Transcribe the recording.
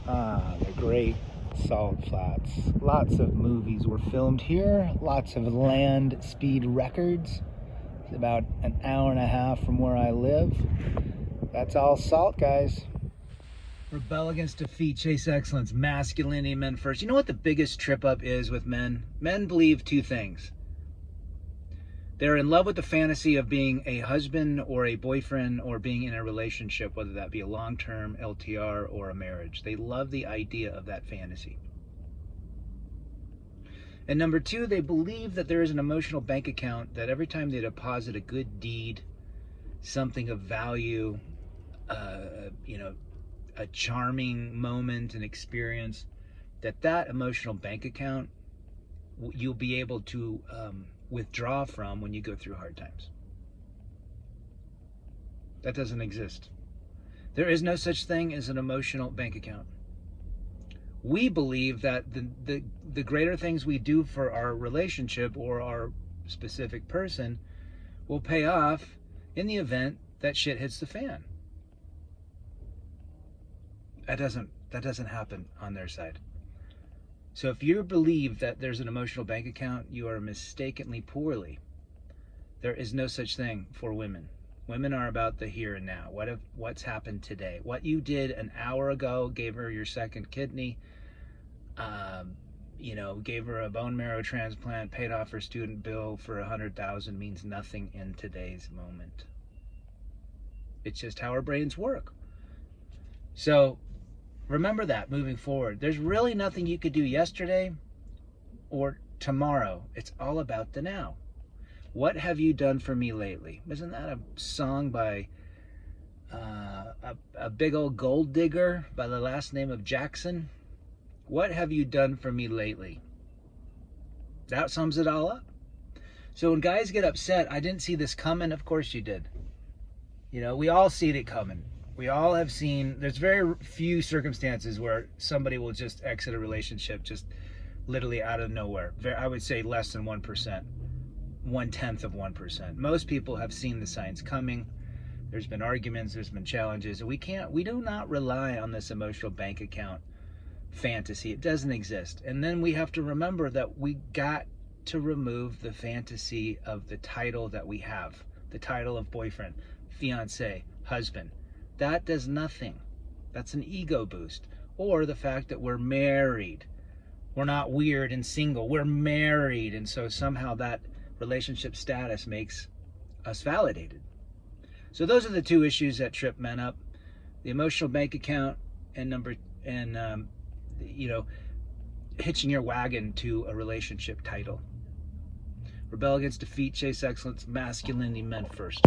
The great Salt Flats. Lots of movies were filmed here, lots of land speed records. It's about an hour and a half from where I live. That's all salt, guys. Rebel against defeat, chase excellence, masculinity, men first. You know what the biggest trip up is with men? Men believe two things. They're in love with the fantasy of being a husband or a boyfriend or being in a relationship, whether that be a long-term LTR or a marriage. They love the idea of that fantasy. And number two, they believe that there is an emotional bank account that every time they deposit a good deed, something of value, a charming moment, an experience, that emotional bank account you'll be able to withdraw from when you go through hard times. That doesn't exist. There is no such thing as an emotional bank account. We believe that the greater things we do for our relationship or our specific person will pay off in the event that shit hits the fan. That doesn't happen on their side. So if you believe that there's an emotional bank account, you are mistakenly poorly. There is no such thing for women. Women are about the here and now. What's happened today? What you did an hour ago, gave her your second kidney, gave her a bone marrow transplant, paid off her student bill for $100,000 means nothing in today's moment. It's just how our brains work. So remember that moving forward. There's really nothing you could do yesterday or tomorrow. It's all about the now. What have you done for me lately? Isn't that a song by a big old gold digger by the last name of Jackson? What have you done for me lately? That sums it all up. So when guys get upset, I didn't see this coming. Of course you did. We all see it coming. We all have seen, there's very few circumstances where somebody will just exit a relationship just literally out of nowhere. I would say less than 1%, 1/10 of 1%. Most people have seen the signs coming. There's been arguments, there's been challenges. We do not rely on this emotional bank account fantasy. It doesn't exist. And then we have to remember that we got to remove the fantasy of the title that we have, the title of boyfriend, fiance, husband. That does nothing. That's an ego boost. Or the fact that we're married. We're not weird and single. We're married. And so somehow that relationship status makes us validated. So those are the two issues that trip men up. The emotional bank account and hitching your wagon to a relationship title. Rebel against defeat, chase excellence, masculinity, men first.